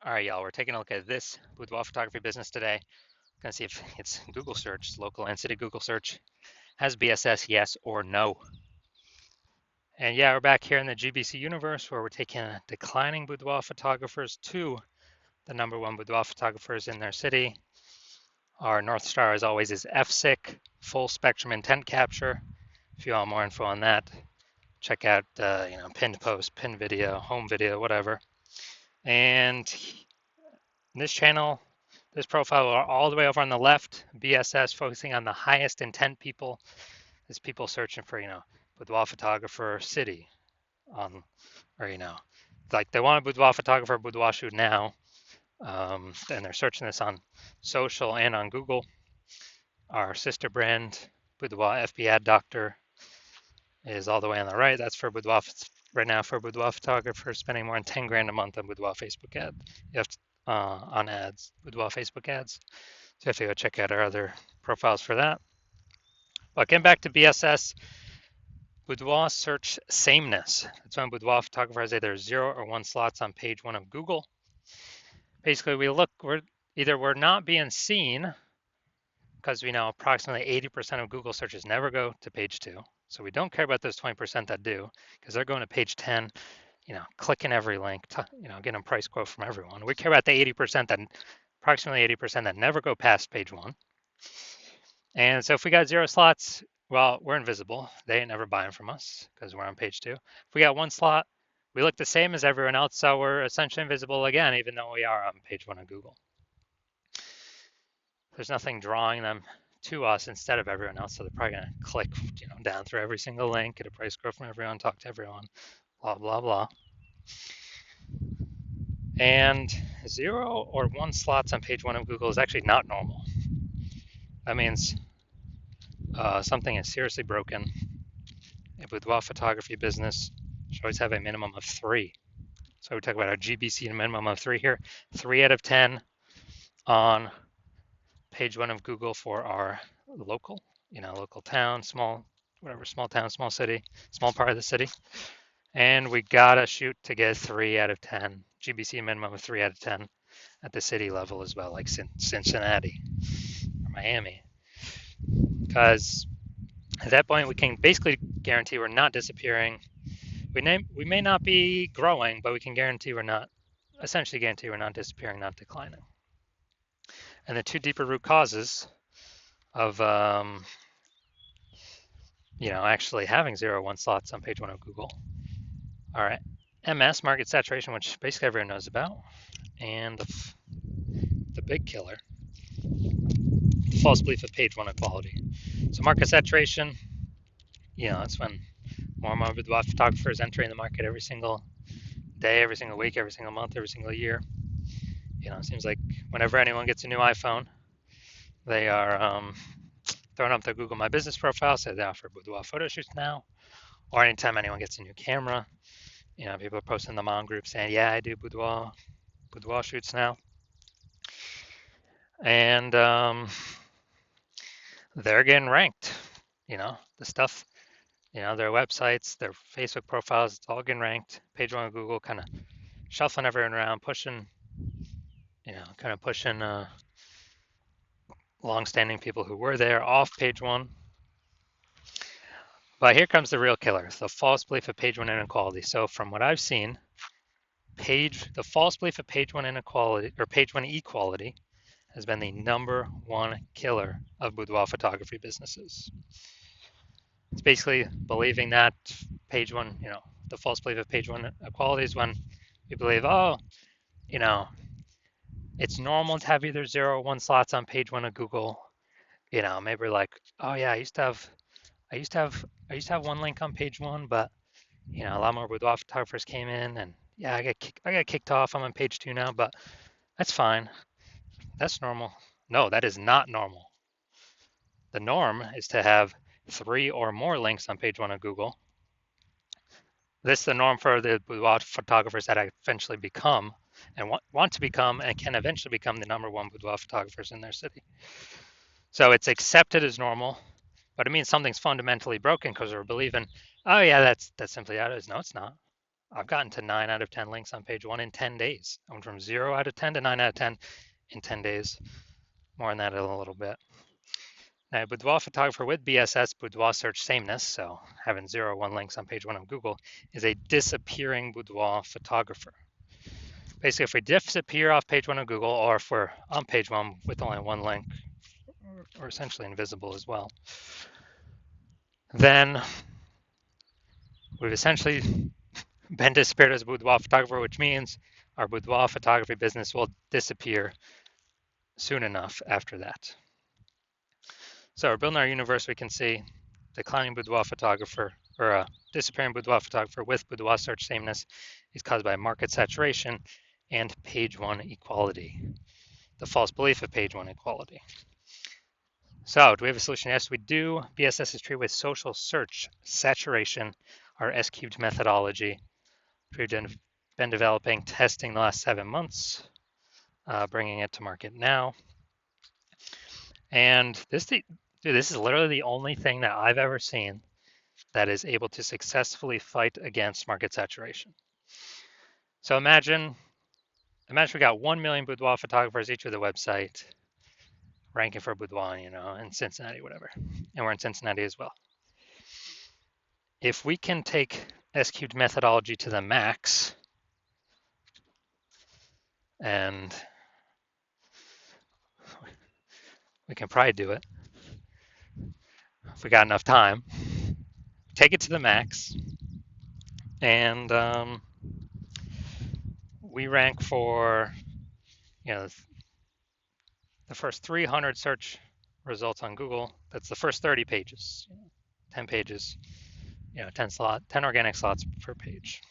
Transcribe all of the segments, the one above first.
All right, y'all, we're taking a look at this boudoir photography business today. Gonna see if it's Google search, local and city Google search, has BSS, yes or no. And yeah, we're back here in the GBC universe where we're taking declining boudoir photographers to the number one boudoir photographers in their city. Our North Star, as always, is FSIC, full spectrum intent capture. If you want more info on that, check out pinned post, pinned video, home video, whatever. And in this channel, this profile all the way over on the left, BSS, focusing on the highest intent people. Is people searching for, boudoir photographer city, or like they want a boudoir photographer, boudoir shoot now, and they're searching this on social and on Google. Our sister brand, Boudoir FB Ad Doctor, is all the way on the right. That's for boudoir right now for boudoir photographers spending more than 10 grand a month on boudoir Facebook ad. You have to, on ads, boudoir Facebook ads. So you have to go check out our other profiles for that. But getting back to BSS, boudoir search sameness. That's when boudoir photographer has either 0 or 1 slots on page 1 of Google. Basically, we're not being seen because we know approximately 80% of Google searches never go to page 2. So we don't care about those 20% that do, because they're going to page 10, clicking every link, getting a price quote from everyone. We care about the 80% that, approximately 80% that never go past page 1. And so if we got 0 slots, well, we're invisible. They ain't never buying from us because we're on page 2. If we got 1 slot, we look the same as everyone else, so we're essentially invisible again, even though we are on page 1 of Google. There's nothing drawing them to us instead of everyone else, so they're probably going to click down through every single link, get a price quote from everyone, talk to everyone, blah, blah, blah. And 0 or 1 slots on page 1 of Google is actually not normal. That means something is seriously broken. A boudoir photography business should always have a minimum of 3. So we talk about our GBC minimum of 3 here. 3 out of 10 on page 1 of Google for our local, local town, small town, small city, small part of the city. And we gotta shoot to get 3 out of 10, GBC minimum of 3 out of 10 at the city level as well, like Cincinnati or Miami. Because at that point, we can basically guarantee we're not disappearing. We may not be growing, but we can essentially guarantee we're not disappearing, not declining. And the 2 deeper root causes of actually having 0 or 1 slots on page 1 of Google are MS, market saturation, which basically everyone knows about, and the big killer, the false belief of page 1 equality. So market saturation, that's when more and more boudoir photographers entering the market every single day, every single week, every single month, every single year. It seems like whenever anyone gets a new iPhone, they are throwing up their Google My Business profile, say they offer boudoir photo shoots now, or anytime anyone gets a new camera, people are posting in the mom group saying, yeah, I do boudoir shoots now. And they're getting ranked, the stuff, their websites, their Facebook profiles, it's all getting ranked. Page 1 of Google kind of shuffling everyone around, pushing long-standing people who were there off page 1. But here comes the real killer, the false belief of page 1 inequality. So from what I've seen, the false belief of page 1 inequality or page 1 equality has been the number 1 killer of boudoir photography businesses. It's basically believing that page 1, the false belief of page 1 equality is when you believe, it's normal to have either 0 or 1 slots on page 1 of Google. Maybe we're like, oh yeah, I used to have 1 link on page 1, but a lot more boudoir photographers came in, and yeah, I got kicked off. I'm on page 2 now, but that's fine. That's normal. No, that is not normal. The norm is to have 3 or more links on page 1 of Google. This is the norm for the boudoir photographers that eventually become and want to become and can eventually become the number 1 boudoir photographers in their city. So it's accepted as normal, but it means something's fundamentally broken because we're believing, oh yeah, that's simply how it is. No, it's not. I've gotten to 9 out of 10 links on page one in 10 days. I went from 0 out of 10 to 9 out of 10 in 10 days. More on that in a little bit. Now, Boudoir photographer with BSS, Boudoir search sameness, so having 0 or 1 links on page one of Google, is a disappearing Boudoir photographer. Basically, if we disappear off page one of Google, or if we're on page one with only 1 link, or essentially invisible as well, then we've essentially been disappeared as a boudoir photographer, which means our boudoir photography business will disappear soon enough after that. So we're building our universe. We can see declining boudoir photographer, or a disappearing boudoir photographer with boudoir search sameness is caused by market saturation and page one equality, the false belief of page one equality. So do we have a solution? Yes, we do. BSS is treated with social search saturation, our S-cubed methodology. We've been developing, testing the last 7 months, bringing it to market now. And this is literally the only thing that I've ever seen that is able to successfully fight against market saturation. So imagine we got 1 million boudoir photographers each with a website, ranking for boudoir, in Cincinnati, whatever. And we're in Cincinnati as well. If we can take S-cubed methodology to the max, and we can probably do it if we got enough time, take it to the max, and we rank for, the first 300 search results on Google. That's the first 30 pages, 10 pages, 10 organic slots per page,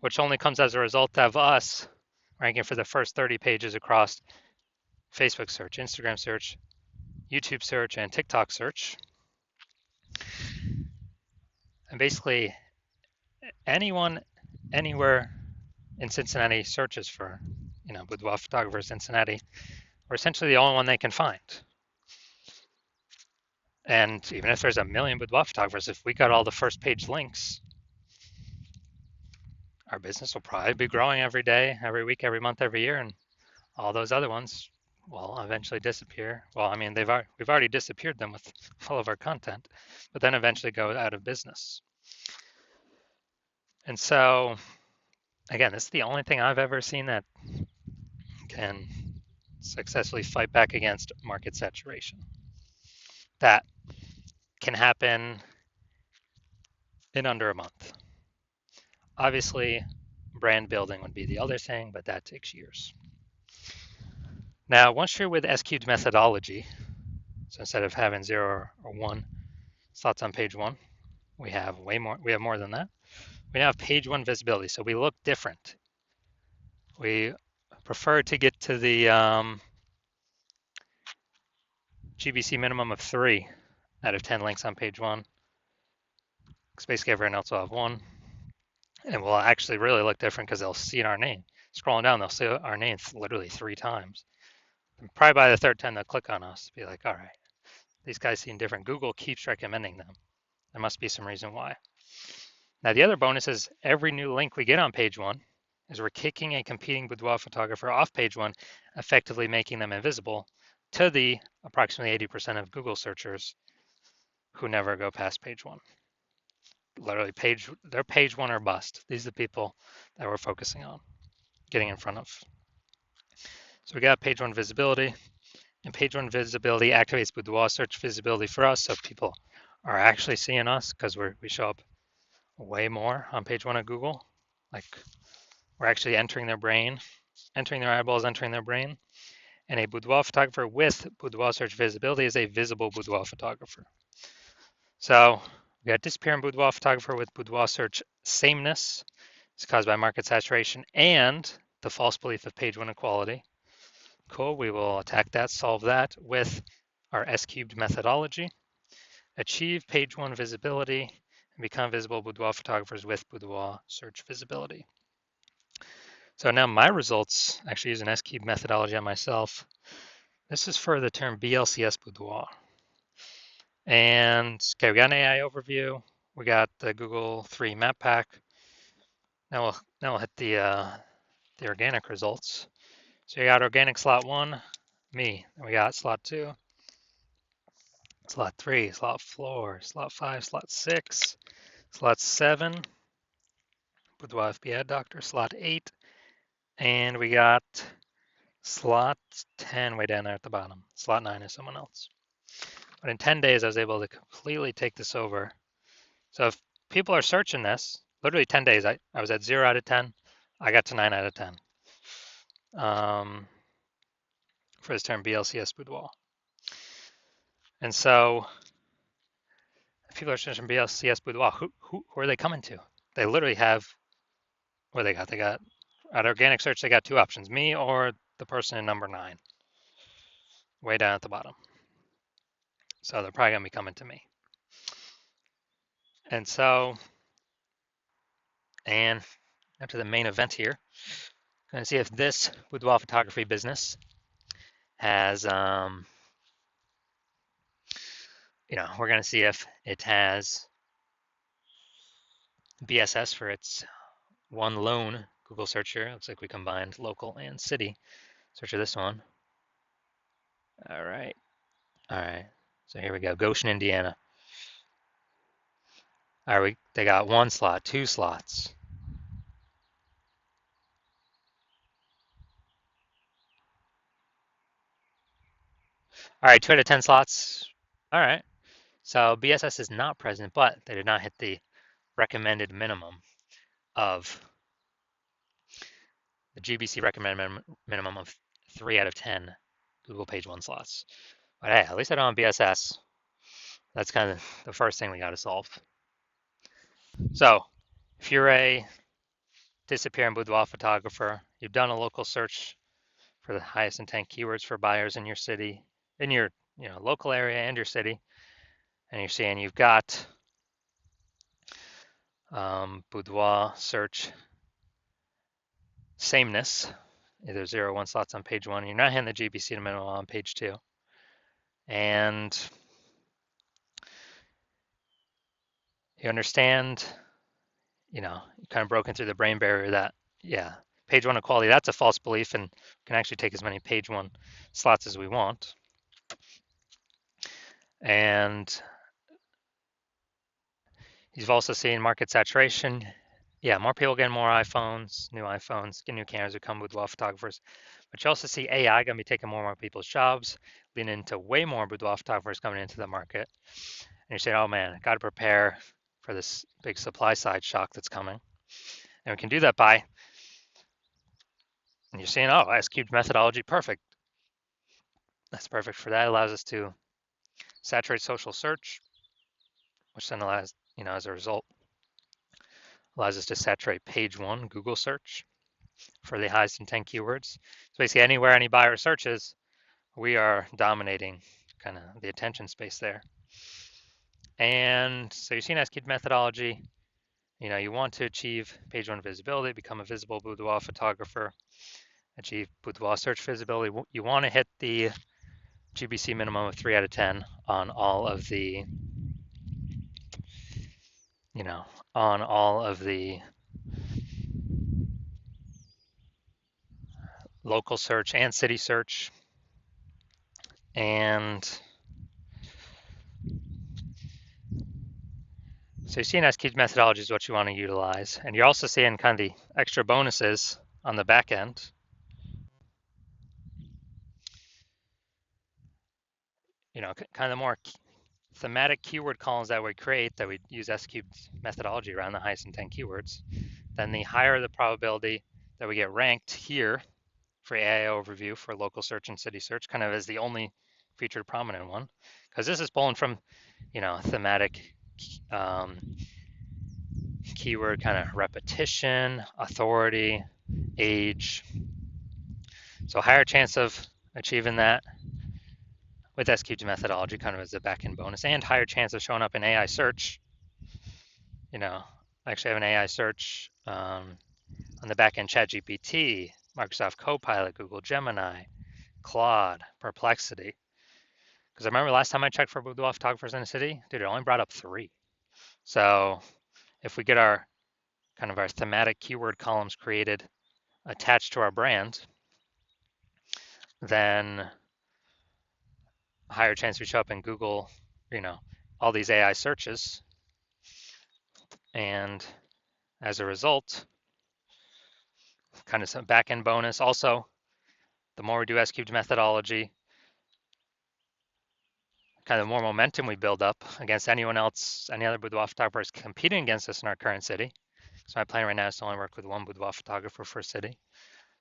which only comes as a result of us ranking for the first 30 pages across Facebook search, Instagram search, YouTube search, and TikTok search. And basically, anyone, anywhere in Cincinnati searches for, boudoir photographer Cincinnati, we're essentially the only one they can find. And even if there's a million boudoir photographers, if we got all the first page links, our business will probably be growing every day, every week, every month, every year, and all those other ones will eventually disappear. Well, I mean, we've already disappeared them with all of our content, but then eventually go out of business. And so, again, this is the only thing I've ever seen that can successfully fight back against market saturation. That can happen in under a month. Obviously, brand building would be the other thing, but that takes years. Now, once you're with S-cubed methodology, so instead of having 0 or 1 slots on page one, we have more than that. We now have page one visibility, so we look different. We prefer to get to the GBC minimum of 3 out of 10 links on page one, because basically everyone else will have 1. And we'll actually really look different because they'll see our name. Scrolling down, they'll see our name literally 3 times. And probably by the 3rd time, they'll click on us, be like, all right, these guys seem different. Google keeps recommending them. There must be some reason why. Now, the other bonus is every new link we get on page one is we're kicking a competing boudoir photographer off page one, effectively making them invisible to the approximately 80% of Google searchers who never go past page one. Literally, they're page one or bust. These are the people that we're focusing on getting in front of. So we got page one visibility, and page one visibility activates boudoir search visibility for us, so people are actually seeing us because we show up way more on page one of Google. Like, we're actually entering their brain, entering their eyeballs, entering their brain. And a boudoir photographer with boudoir search visibility is a visible boudoir photographer. So we got disappearing boudoir photographer with boudoir search sameness. It's caused by market saturation and the false belief of page one equality. Cool, we will attack that, solve that with our S-cubed methodology, achieve page one visibility, and become visible boudoir photographers with boudoir search visibility. So now my results, actually use an S-cubed methodology on myself. This is for the term BLCS boudoir. And okay, we got an AI overview. We got the Google 3 map pack. Now we'll hit the organic results. So you got organic slot 1, me. Then we got slot 2, slot 3, slot 4, slot 5, slot 6, slot 7, Boudoir FB Ad Doctor, slot 8, and we got slot 10 way down there at the bottom. Slot 9 is someone else. But in 10 days, I was able to completely take this over. So if people are searching this, literally 10 days, I was at 0 out of 10. I got to 9 out of 10 for this term BLCS Boudoir. And so if people are searching BLCS Boudoir, who are they coming to? They literally have, what they got? They got, at organic search, they got 2 options, me or the person in number 9, way down at the bottom. So they're probably going to be coming to me. And so, and after the main event here, going to see if this boudoir photography business has, we're going to see if it has BSS for its one lone Google search here. Looks like we combined local and city. Search for this one. All right. So here we go. Goshen, Indiana. All right, they got 1 slot, 2 slots. All right, 2 out of 10 slots. All right. So BSS is not present, but they did not hit the recommended minimum of the GBC recommended minimum of 3 out of 10 Google Page 1 slots. But hey, at least I don't have BSS. That's kind of the first thing we got to solve. So if you're a disappearing boudoir photographer, you've done a local search for the highest intent keywords for buyers in your city, in your local area and your city, and you're seeing you've got boudoir search sameness, either 0 or 1 slots on page 1. You're not hitting the GBC to minimum on page 2. And you understand, you kind of broken through the brain barrier that, yeah, page 1 equality, that's a false belief, and we can actually take as many page 1 slots as we want. And you've also seen market saturation. Yeah, more people getting more iPhones, new iPhones, get new cameras who come with boudoir photographers. But you also see AI going to be taking more and more people's jobs, leading into way more boudoir photographers coming into the market. And you're saying, oh man, got to prepare for this big supply side shock that's coming. And we can do that by, and you're saying, oh, S-cubed methodology, perfect. That's perfect for that. It allows us to saturate social search, which then allows, as a result, allows us to saturate page 1 Google search for the highest intent keywords. So basically anywhere any buyer searches, we are dominating kind of the attention space there. And so you've seen S-cubed methodology. You want to achieve page 1 visibility, become a visible boudoir photographer, achieve boudoir search visibility. You want to hit the GBC minimum of 3 out of 10 on all of the, on all of the local search and city search. And so you're seeing S-cubed methodology is what you want to utilize. And you're also seeing kind of the extra bonuses on the back end. Kind of the more thematic keyword columns that we create that we use S-cubed methodology around the highest intent keywords, then the higher the probability that we get ranked here for AI overview for local search and city search, kind of as the only featured prominent one, because this is pulling from, thematic keyword kind of repetition, authority, age. So higher chance of achieving that with S-cubed methodology kind of as a back-end bonus, and higher chance of showing up in AI search. I actually have an AI search on the back-end ChatGPT, Microsoft Copilot, Google Gemini, Claude, Perplexity. Because I remember last time I checked for boudoir photographers in the city, dude, it only brought up 3. So if we get our kind of our thematic keyword columns created attached to our brand, then higher chance we show up in Google, all these AI searches. And as a result, kind of some back-end bonus. Also, the more we do S-cubed methodology, kind of more momentum we build up against anyone else, any other boudoir photographers competing against us in our current city. So my plan right now is to only work with one boudoir photographer per city.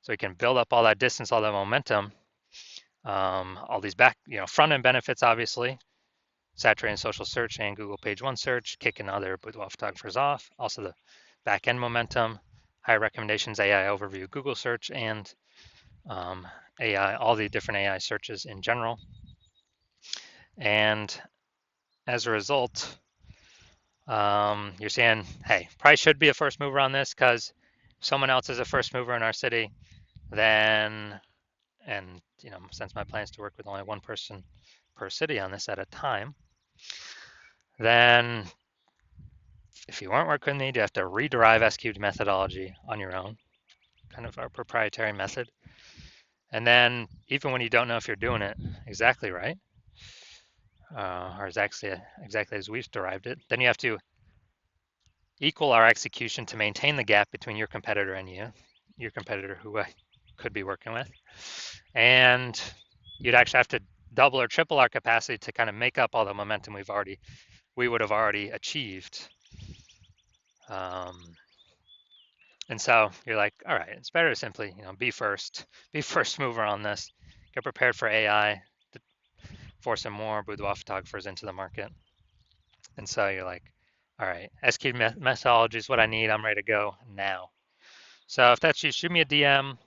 So we can build up all that distance, all that momentum, all these front-end benefits, obviously, saturating social search and Google page one search, kicking other boudoir photographers off. Also the back-end momentum, high recommendations, AI overview, Google search, and AI, all the different AI searches in general. And as a result, you're saying, hey, probably should be a first mover on this because someone else is a first mover in our city, then, and since my plan is to work with only one person per city on this at a time, then if you weren't working with me, you have to rederive S-cubed methodology on your own, kind of our proprietary method. And then even when you don't know if you're doing it exactly right, or exactly as we've derived it, then you have to equal our execution to maintain the gap between your competitor and your competitor who I could be working with. And you'd actually have to double or triple our capacity to kind of make up all the momentum we would have already achieved. And so you're like, all right, it's better to simply, be first mover on this, get prepared for AI, to force some more boudoir photographers into the market. And so you're like, all right, S-cubed methodology is what I need. I'm ready to go now. So if that's you, shoot me a DM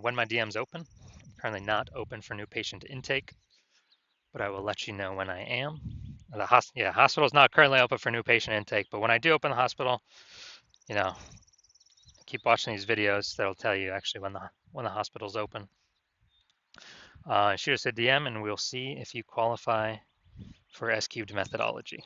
when my DM's open. I'm currently not open for new patient intake, but I will let you know when I am. The hospital's not currently open for new patient intake, but when I do open the hospital, keep watching these videos. That'll tell you actually when the hospital's open. Shoot us a DM and we'll see if you qualify for S-cubed methodology.